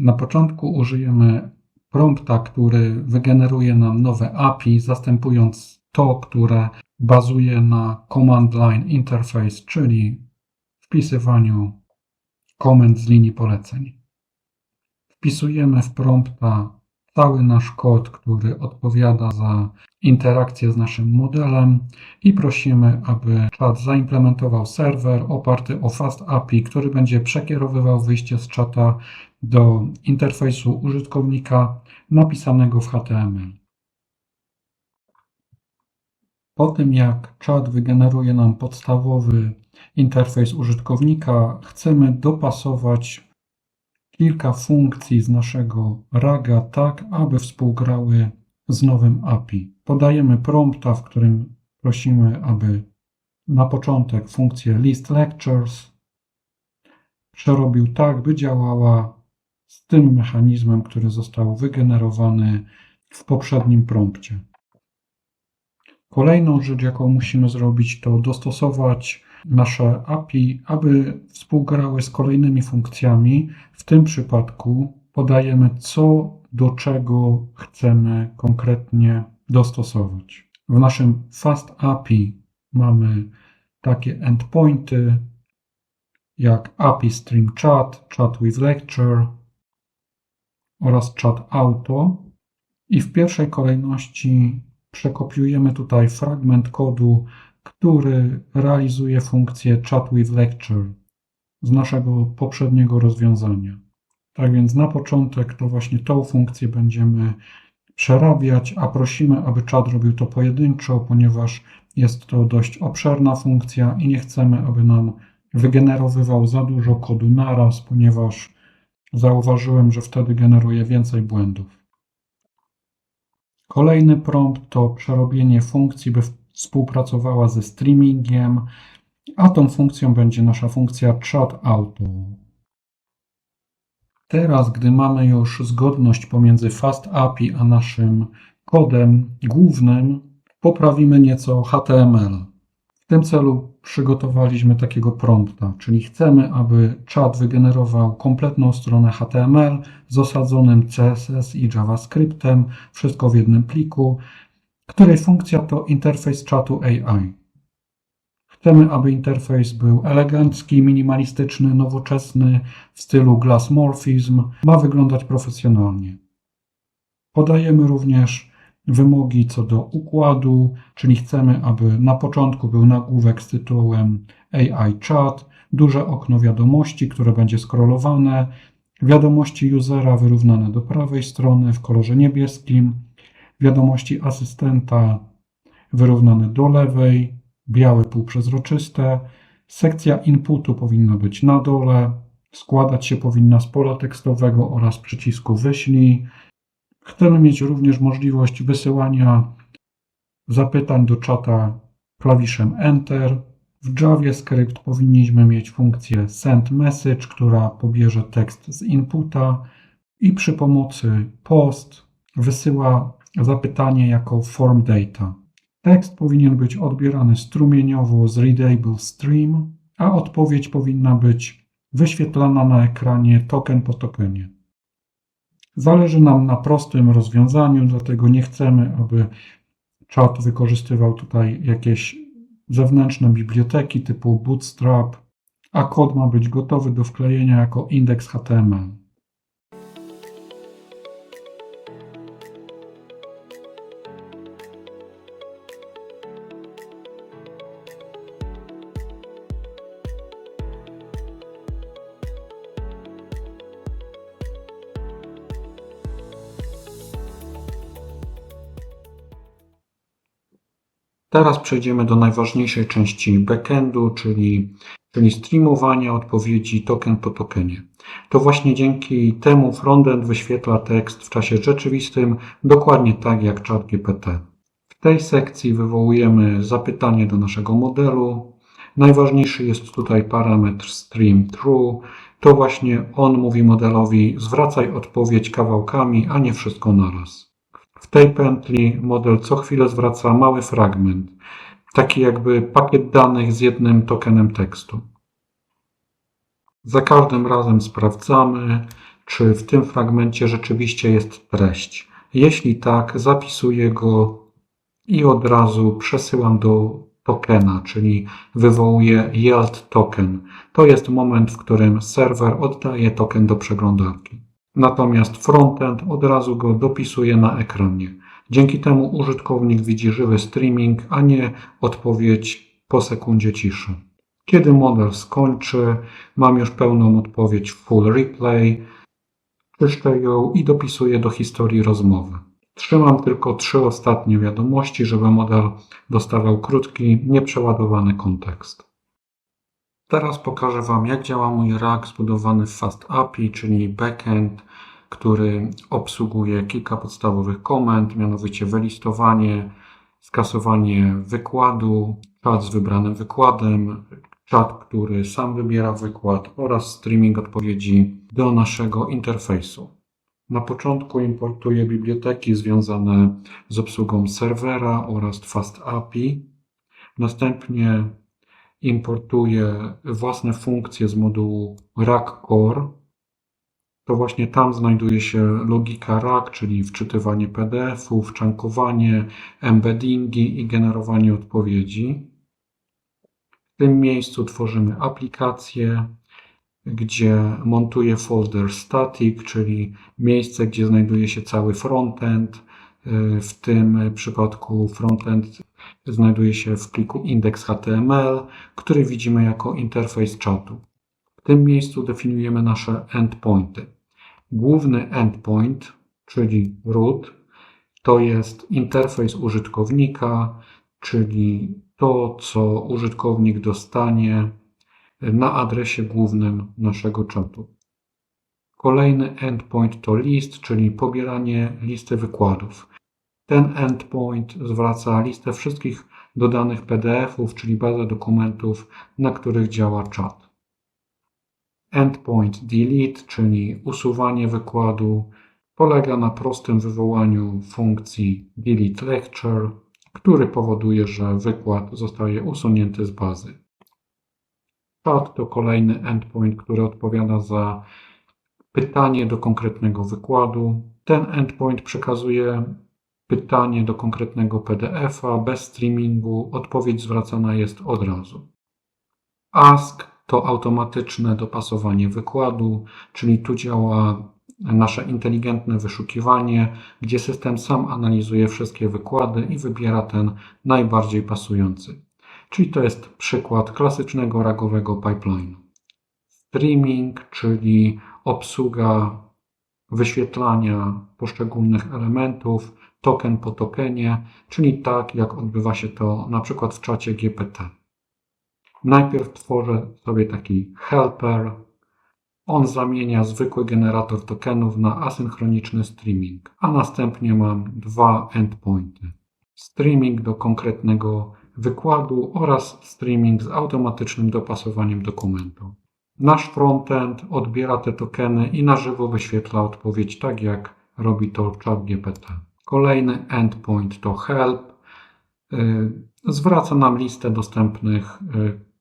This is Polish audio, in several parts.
Na początku użyjemy prompta, który wygeneruje nam nowe API, zastępując to, które bazuje na Command Line Interface, czyli wpisywaniu komend z linii poleceń. Wpisujemy w prompta cały nasz kod, który odpowiada za interakcję z naszym modelem i prosimy, aby czat zaimplementował serwer oparty o Fast API, który będzie przekierowywał wyjście z czata do interfejsu użytkownika napisanego w HTML. Po tym jak czat wygeneruje nam podstawowy interfejs użytkownika, chcemy dopasować kilka funkcji z naszego RAG-a tak, aby współgrały z nowym API. Podajemy prompta, w którym prosimy, aby na początek funkcję listLectures przerobił tak, by działała z tym mechanizmem, który został wygenerowany w poprzednim prompcie. Kolejną rzecz, jaką musimy zrobić, to dostosować nasze API, aby współgrały z kolejnymi funkcjami. W tym przypadku podajemy, co do czego chcemy konkretnie dostosować. W naszym Fast API mamy takie endpointy jak API Stream Chat, Chat with Lecture oraz Chat Auto i w pierwszej kolejności przekopiujemy tutaj fragment kodu, który realizuje funkcję Chat with Lecture z naszego poprzedniego rozwiązania. Tak więc na początek to właśnie tą funkcję będziemy przerabiać, a prosimy, aby czat robił to pojedynczo, ponieważ jest to dość obszerna funkcja i nie chcemy, aby nam wygenerowywał za dużo kodu naraz, ponieważ zauważyłem, że wtedy generuje więcej błędów. Kolejny prompt to przerobienie funkcji, by współpracowała ze streamingiem, a tą funkcją będzie nasza funkcja Chat Auto. Teraz, gdy mamy już zgodność pomiędzy Fast API a naszym kodem głównym, poprawimy nieco HTML. W tym celu przygotowaliśmy takiego prompta, czyli chcemy, aby czat wygenerował kompletną stronę HTML z osadzonym CSS i JavaScriptem, wszystko w jednym pliku, której funkcja to interfejs czatu AI. Chcemy, aby interfejs był elegancki, minimalistyczny, nowoczesny, w stylu Glassmorphism, ma wyglądać profesjonalnie. Podajemy również wymogi co do układu, czyli chcemy, aby na początku był nagłówek z tytułem AI Chat, duże okno wiadomości, które będzie scrollowane, wiadomości usera wyrównane do prawej strony w kolorze niebieskim, wiadomości asystenta wyrównane do lewej, białe półprzezroczyste, sekcja inputu powinna być na dole, składać się powinna z pola tekstowego oraz przycisku wyślij. Chcemy mieć również możliwość wysyłania zapytań do czata klawiszem Enter. W JavaScript powinniśmy mieć funkcję sendMessage, która pobierze tekst z inputa i przy pomocy post wysyła zapytanie jako form data. Tekst powinien być odbierany strumieniowo z readable stream, a odpowiedź powinna być wyświetlana na ekranie token po tokenie. Zależy nam na prostym rozwiązaniu, dlatego nie chcemy, aby czat wykorzystywał tutaj jakieś zewnętrzne biblioteki typu Bootstrap, a kod ma być gotowy do wklejenia jako indeks HTML. Teraz przejdziemy do najważniejszej części backendu, czyli streamowania odpowiedzi token po tokenie. To właśnie dzięki temu frontend wyświetla tekst w czasie rzeczywistym, dokładnie tak jak ChatGPT. W tej sekcji wywołujemy zapytanie do naszego modelu. Najważniejszy jest tutaj parametr streamTrue. To właśnie on mówi modelowi: zwracaj odpowiedź kawałkami, a nie wszystko naraz. W tej pętli model co chwilę zwraca mały fragment, taki jakby pakiet danych z jednym tokenem tekstu. Za każdym razem sprawdzamy, czy w tym fragmencie rzeczywiście jest treść. Jeśli tak, zapisuję go i od razu przesyłam do tokena, czyli wywołuję yield token. To jest moment, w którym serwer oddaje token do przeglądarki. Natomiast frontend od razu go dopisuje na ekranie. Dzięki temu użytkownik widzi żywy streaming, a nie odpowiedź po sekundzie ciszy. Kiedy model skończy, mam już pełną odpowiedź full replay, czyszczę ją i dopisuję do historii rozmowy. Trzymam tylko 3 ostatnie wiadomości, żeby model dostawał krótki, nieprzeładowany kontekst. Teraz pokażę Wam, jak działa mój React zbudowany w Fast API, czyli backend, który obsługuje kilka podstawowych komend, mianowicie wylistowanie, skasowanie wykładu, czat z wybranym wykładem, czat, który sam wybiera wykład oraz streaming odpowiedzi do naszego interfejsu. Na początku importuję biblioteki związane z obsługą serwera oraz Fast API. Następnie importuję własne funkcje z modułu React Core. To właśnie tam znajduje się logika React, czyli wczytywanie PDF-ów, chunkowanie, embeddingi i generowanie odpowiedzi. W tym miejscu tworzymy aplikację, gdzie montuję folder static, czyli miejsce, gdzie znajduje się cały frontend. W tym przypadku frontend znajduje się w pliku index.html, który widzimy jako interfejs czatu. W tym miejscu definiujemy nasze endpointy. Główny endpoint, czyli root, to jest interfejs użytkownika, czyli to, co użytkownik dostanie na adresie głównym naszego czatu. Kolejny endpoint to list, czyli pobieranie listy wykładów. Ten endpoint zwraca listę wszystkich dodanych PDF-ów, czyli bazę dokumentów, na których działa czat. Endpoint delete, czyli usuwanie wykładu, polega na prostym wywołaniu funkcji delete lecture, który powoduje, że wykład zostaje usunięty z bazy. Chat to kolejny endpoint, który odpowiada za pytanie do konkretnego wykładu. Ten endpoint przekazuje pytanie do konkretnego PDF-a bez streamingu. Odpowiedź zwracana jest od razu. Ask to automatyczne dopasowanie wykładu, czyli tu działa nasze inteligentne wyszukiwanie, gdzie system sam analizuje wszystkie wykłady i wybiera ten najbardziej pasujący. Czyli to jest przykład klasycznego RAG-owego pipeline'u. Streaming, czyli obsługa wyświetlania poszczególnych elementów, token po tokenie, czyli tak jak odbywa się to na przykład w czacie GPT. Najpierw tworzę sobie taki helper. On zamienia zwykły generator tokenów na asynchroniczny streaming, a następnie mam 2 endpointy. Streaming do konkretnego wykładu oraz streaming z automatycznym dopasowaniem dokumentu. Nasz frontend odbiera te tokeny i na żywo wyświetla odpowiedź, tak jak robi to ChatGPT. Kolejny endpoint to help. Zwraca nam listę dostępnych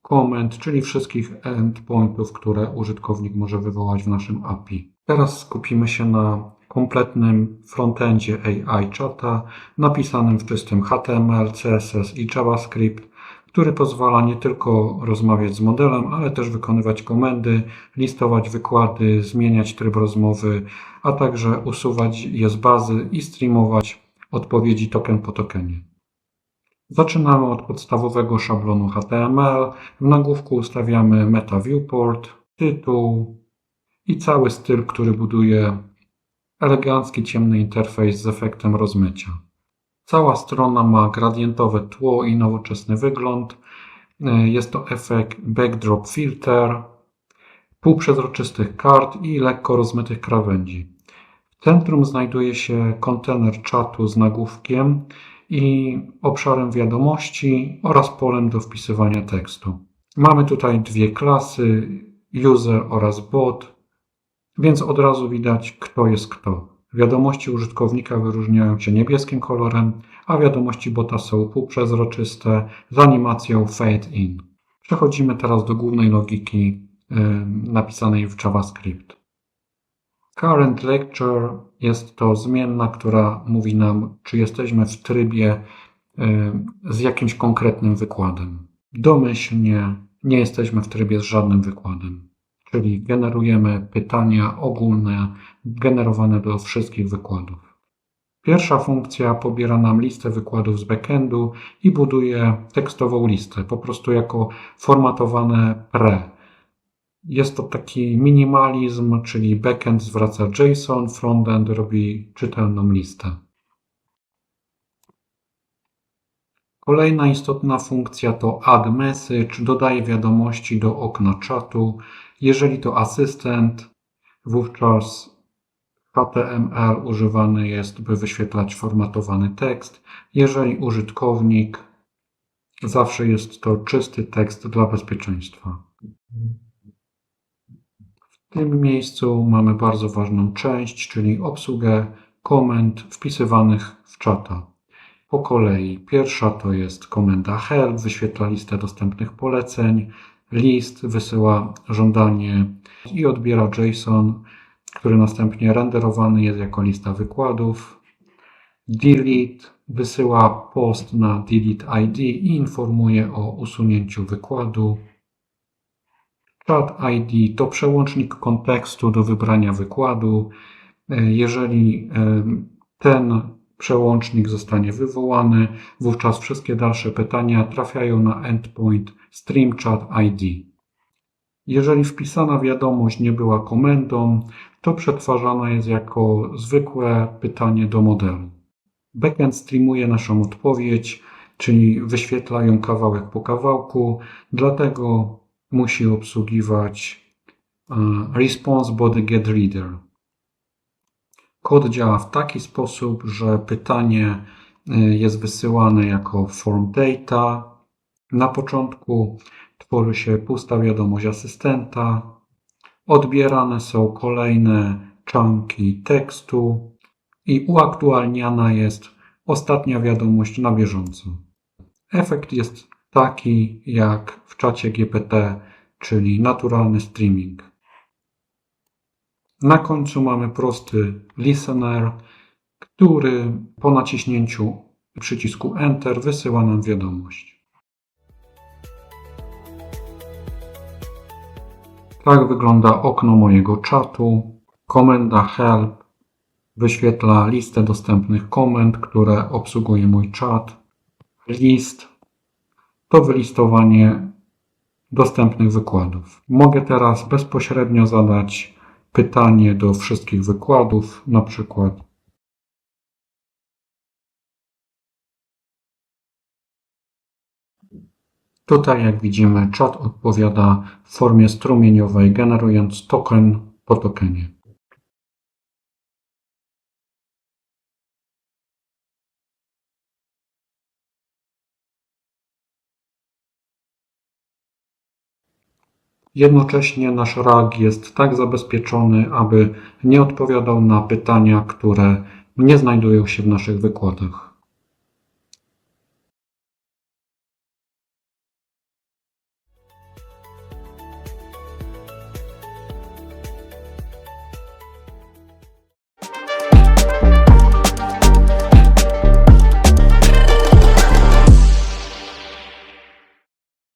komend, czyli wszystkich endpointów, które użytkownik może wywołać w naszym API. Teraz skupimy się na kompletnym frontendzie AI Chata, napisanym w czystym HTML, CSS i JavaScript, który pozwala nie tylko rozmawiać z modelem, ale też wykonywać komendy, listować wykłady, zmieniać tryb rozmowy, a także usuwać je z bazy i streamować odpowiedzi token po tokenie. Zaczynamy od podstawowego szablonu HTML. W nagłówku ustawiamy Meta Viewport, tytuł i cały styl, który buduje elegancki, ciemny interfejs z efektem rozmycia. Cała strona ma gradientowe tło i nowoczesny wygląd. Jest to efekt Backdrop Filter, półprzezroczystych kart i lekko rozmytych krawędzi. W centrum znajduje się kontener czatu z nagłówkiem i obszarem wiadomości oraz polem do wpisywania tekstu. Mamy tutaj 2 klasy, user oraz bot, więc od razu widać, kto jest kto. Wiadomości użytkownika wyróżniają się niebieskim kolorem, a wiadomości bota są półprzezroczyste z animacją fade in. Przechodzimy teraz do głównej logiki napisanej w JavaScript. Current lecture jest to zmienna, która mówi nam, czy jesteśmy w trybie z jakimś konkretnym wykładem. Domyślnie nie jesteśmy w trybie z żadnym wykładem, czyli generujemy pytania ogólne generowane do wszystkich wykładów. Pierwsza funkcja pobiera nam listę wykładów z backendu i buduje tekstową listę, po prostu jako formatowane pre. Jest to taki minimalizm, czyli backend zwraca JSON, frontend robi czytelną listę. Kolejna istotna funkcja to add message, dodaje wiadomości do okna czatu. Jeżeli to asystent, wówczas HTML używany jest, by wyświetlać formatowany tekst. Jeżeli użytkownik, zawsze jest to czysty tekst dla bezpieczeństwa. W tym miejscu mamy bardzo ważną część, czyli obsługę komend wpisywanych w czata. Po kolei pierwsza to jest komenda help, wyświetla listę dostępnych poleceń, list wysyła żądanie i odbiera JSON, który następnie renderowany jest jako lista wykładów. Delete wysyła post na delete ID i informuje o usunięciu wykładu. Chat ID to przełącznik kontekstu do wybrania wykładu. Jeżeli ten przełącznik zostanie wywołany, wówczas wszystkie dalsze pytania trafiają na endpoint stream chat ID. Jeżeli wpisana wiadomość nie była komendą, to przetwarzana jest jako zwykłe pytanie do modelu. Backend streamuje naszą odpowiedź, czyli wyświetla ją kawałek po kawałku, dlatego musi obsługiwać response body get reader. Kod działa w taki sposób, że pytanie jest wysyłane jako form data. Na początku tworzy się pusta wiadomość asystenta. Odbierane są kolejne chunki tekstu i uaktualniana jest ostatnia wiadomość na bieżąco. Efekt jest taki jak w czacie GPT, czyli naturalny streaming. Na końcu mamy prosty listener, który po naciśnięciu przycisku Enter wysyła nam wiadomość. Tak wygląda okno mojego czatu. Komenda help wyświetla listę dostępnych komend, które obsługuje mój czat. List to wylistowanie dostępnych wykładów. Mogę teraz bezpośrednio zadać pytanie do wszystkich wykładów, na przykład tutaj, jak widzimy, czat odpowiada w formie strumieniowej, generując token po tokenie. Jednocześnie nasz RAG jest tak zabezpieczony, aby nie odpowiadał na pytania, które nie znajdują się w naszych wykładach.